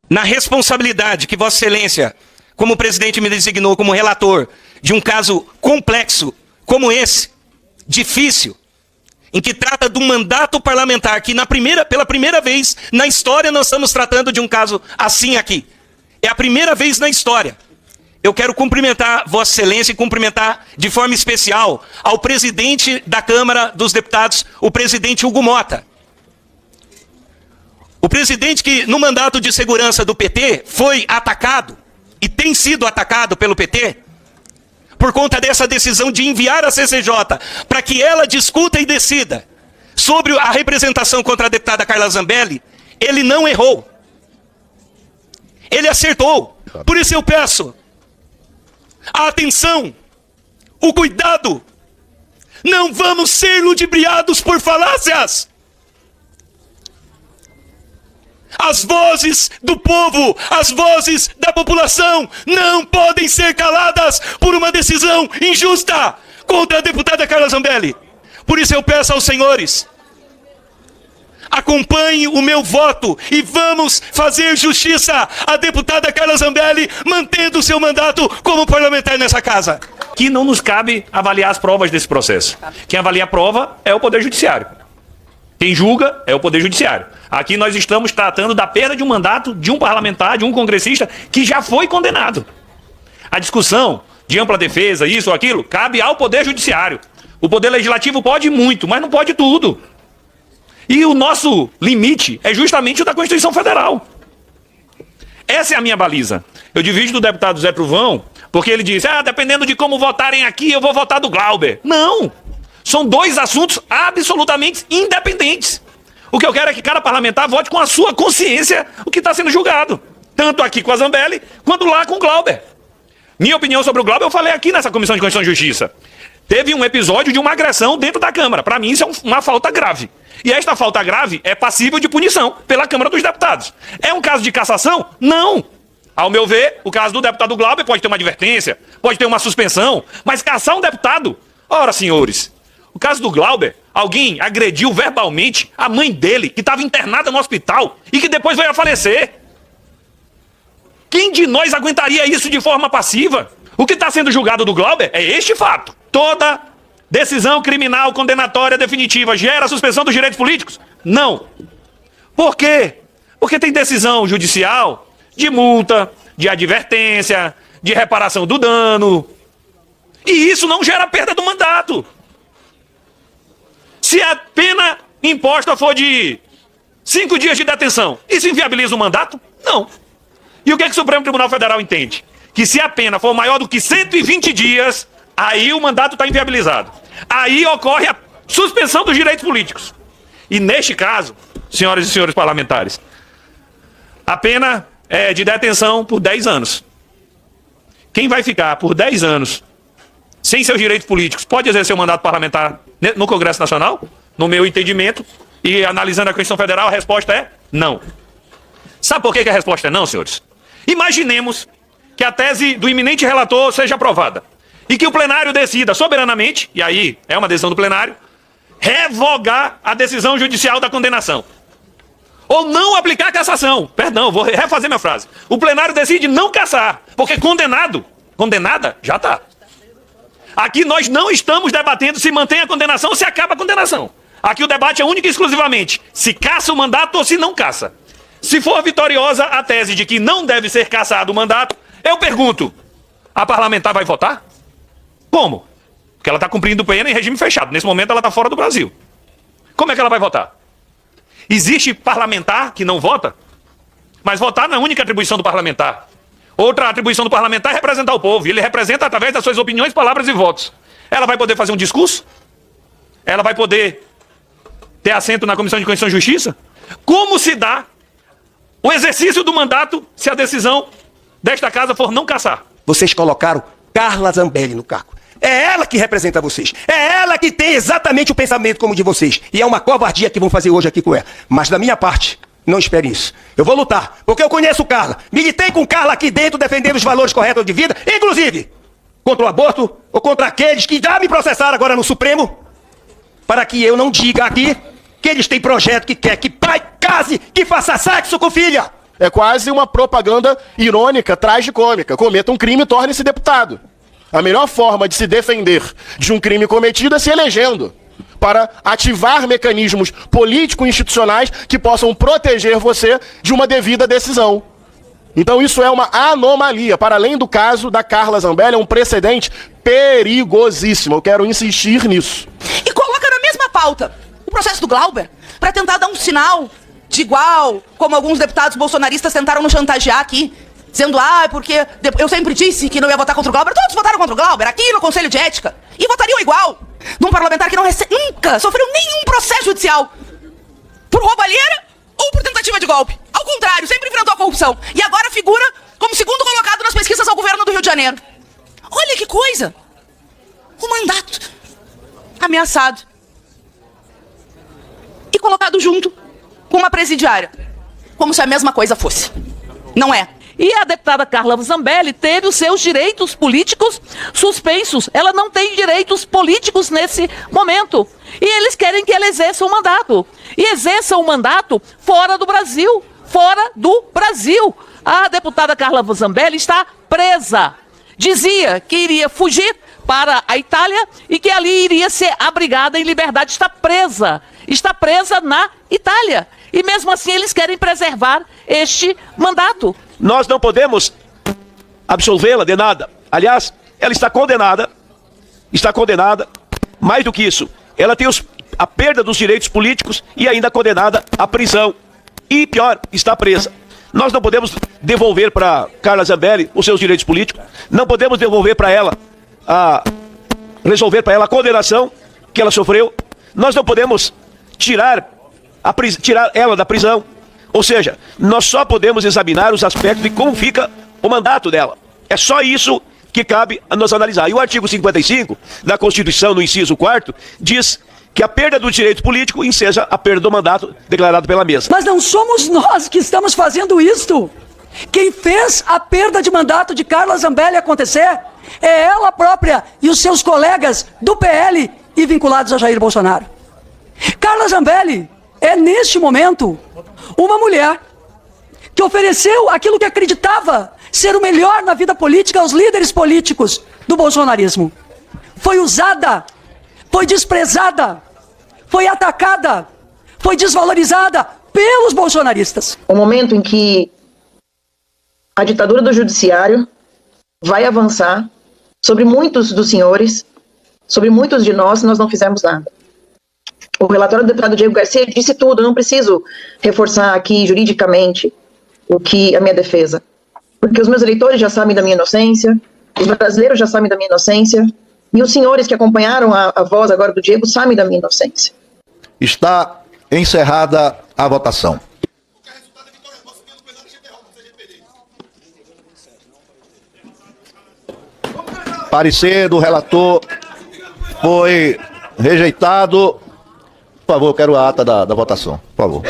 na responsabilidade que Vossa Excelência, como presidente, me designou como relator de um caso complexo como esse, difícil, em que trata de um mandato parlamentar, que pela primeira vez na história nós estamos tratando de um caso assim aqui. É a primeira vez na história. Eu quero cumprimentar Vossa Excelência e cumprimentar de forma especial ao presidente da Câmara dos Deputados, o presidente Hugo Mota. O presidente que, no mandato de segurança do PT, foi atacado e tem sido atacado pelo PT por conta dessa decisão de enviar a CCJ para que ela discuta e decida sobre a representação contra a deputada Carla Zambelli, ele não errou. Ele acertou. Por isso eu peço a atenção, o cuidado. Não vamos ser ludibriados por falácias. As vozes do povo, as vozes da população não podem ser caladas por uma decisão injusta contra a deputada Carla Zambelli. Por isso eu peço aos senhores, acompanhe o meu voto e vamos fazer justiça à deputada Carla Zambelli, mantendo o seu mandato como parlamentar nessa casa. Que não nos cabe avaliar as provas desse processo. Quem avalia a prova é o Poder Judiciário. Quem julga é o Poder Judiciário. Aqui nós estamos tratando da perda de um mandato de um parlamentar, de um congressista que já foi condenado. A discussão de ampla defesa, isso ou aquilo, cabe ao Poder Judiciário. O Poder Legislativo pode muito, mas não pode tudo. E o nosso limite é justamente o da Constituição Federal. Essa é a minha baliza. Eu divido do deputado Zé Truvão, porque ele disse, dependendo de como votarem aqui, eu vou votar do Glauber. Não! São dois assuntos absolutamente independentes. O que eu quero é que cada parlamentar vote com a sua consciência o que está sendo julgado. Tanto aqui com a Zambelli, quanto lá com o Glauber. Minha opinião sobre o Glauber eu falei aqui nessa Comissão de Constituição e Justiça. Teve um episódio de uma agressão dentro da Câmara. Para mim isso é uma falta grave. E esta falta grave é passível de punição pela Câmara dos Deputados. É um caso de cassação? Não. Ao meu ver, o caso do deputado Glauber pode ter uma advertência, pode ter uma suspensão, mas caçar um deputado? Ora, senhores, o caso do Glauber, alguém agrediu verbalmente a mãe dele, que estava internada no hospital e que depois veio a falecer. Quem de nós aguentaria isso de forma passiva? O que está sendo julgado do Glauber é este fato. Toda decisão criminal condenatória definitiva gera suspensão dos direitos políticos? Não. Por quê? Porque tem decisão judicial de multa, de advertência, de reparação do dano. E isso não gera perda do mandato. Se a pena imposta for de 5 dias de detenção, isso inviabiliza o mandato? Não. E o que é que o Supremo Tribunal Federal entende? Que se a pena for maior do que 120 dias, aí o mandato está inviabilizado. Aí ocorre a suspensão dos direitos políticos. E neste caso, senhoras e senhores parlamentares, a pena é de detenção por 10 anos. Quem vai ficar por 10 anos sem seus direitos políticos pode exercer o mandato parlamentar no Congresso Nacional? No meu entendimento, e analisando a Constituição Federal, a resposta é não. Sabe por que a resposta é não, senhores? Imaginemos que a tese do iminente relator seja aprovada e que o plenário decida soberanamente, e aí é uma decisão do plenário, revogar a decisão judicial da condenação. Ou não aplicar a cassação. Perdão, vou refazer minha frase. O plenário decide não cassar, porque condenada, já está. Aqui nós não estamos debatendo se mantém a condenação ou se acaba a condenação. Aqui o debate é único e exclusivamente se caça o mandato ou se não caça. Se for vitoriosa a tese de que não deve ser cassado o mandato, eu pergunto, a parlamentar vai votar? Como? Porque ela está cumprindo pena em regime fechado. Nesse momento ela está fora do Brasil. Como é que ela vai votar? Existe parlamentar que não vota? Mas votar não é a única atribuição do parlamentar. Outra atribuição do parlamentar é representar o povo. E ele representa através das suas opiniões, palavras e votos. Ela vai poder fazer um discurso? Ela vai poder ter assento na Comissão de Constituição e Justiça? Como se dá o exercício do mandato se a decisão desta casa for não cassar? Vocês colocaram Carla Zambelli no cargo. É ela que representa vocês. É ela que tem exatamente o pensamento como o de vocês. E é uma covardia que vão fazer hoje aqui com ela. Mas da minha parte, não espere isso. Eu vou lutar, porque eu conheço Carla. Militei com Carla aqui dentro, defendendo os valores corretos de vida, inclusive contra o aborto ou contra aqueles que já me processaram agora no Supremo, para que eu não diga aqui que eles têm projeto que quer que pai case, que faça sexo com filha. É quase uma propaganda irônica, tragicômica. Cometa um crime e torne-se deputado. A melhor forma de se defender de um crime cometido é se elegendo, para ativar mecanismos político-institucionais que possam proteger você de uma devida decisão. Então isso é uma anomalia. Para além do caso da Carla Zambelli, é um precedente perigosíssimo. Eu quero insistir nisso. E coloca na mesma pauta o processo do Glauber, para tentar dar um sinal de igual, como alguns deputados bolsonaristas tentaram nos chantagear aqui, dizendo, porque eu sempre disse que não ia votar contra o Glauber. Todos votaram contra o Glauber, aqui no Conselho de Ética, e votariam igual num parlamentar que nunca sofreu nenhum processo judicial por roubalheira ou por tentativa de golpe. Ao contrário, sempre enfrentou a corrupção. E agora figura como segundo colocado nas pesquisas ao governo do Rio de Janeiro. Olha que coisa! O mandato ameaçado e colocado junto com uma presidiária, como se a mesma coisa fosse. Não é. E a deputada Carla Zambelli teve os seus direitos políticos suspensos. Ela não tem direitos políticos nesse momento. E eles querem que ela exerça o mandato. E exerça o mandato fora do Brasil. Fora do Brasil. A deputada Carla Zambelli está presa. Dizia que iria fugir para a Itália e que ali iria ser abrigada em liberdade. Está presa. Está presa na Itália. E mesmo assim eles querem preservar este mandato. Nós não podemos absolvê-la de nada. Aliás, ela está condenada. Está condenada. Mais do que isso, ela tem a perda dos direitos políticos e ainda condenada à prisão. E pior, está presa. Nós não podemos devolver para Carla Zambelli os seus direitos políticos. Não podemos devolver para ela, resolver para ela a condenação que ela sofreu. Nós não podemos tirar ela da prisão. Ou seja, nós só podemos examinar os aspectos de como fica o mandato dela. É só isso que cabe a nós analisar. E o artigo 55 da Constituição, no inciso 4º, diz que a perda do direito político enseja a perda do mandato declarado pela mesa. Mas não somos nós que estamos fazendo isto. Quem fez a perda de mandato de Carla Zambelli acontecer é ela própria e os seus colegas do PL e vinculados a Jair Bolsonaro. Carla Zambelli é, neste momento, uma mulher que ofereceu aquilo que acreditava ser o melhor na vida política aos líderes políticos do bolsonarismo. Foi usada, foi desprezada, foi atacada, foi desvalorizada pelos bolsonaristas. O momento em que a ditadura do judiciário vai avançar sobre muitos dos senhores, sobre muitos de nós não fizemos nada. O relatório do deputado Diego Garcia disse tudo, não preciso reforçar aqui juridicamente a minha defesa. Porque os meus eleitores já sabem da minha inocência, os brasileiros já sabem da minha inocência, e os senhores que acompanharam a voz agora do Diego sabem da minha inocência. Está encerrada a votação. Parecer do relator foi rejeitado. Por favor, eu quero a ata da votação. Por favor.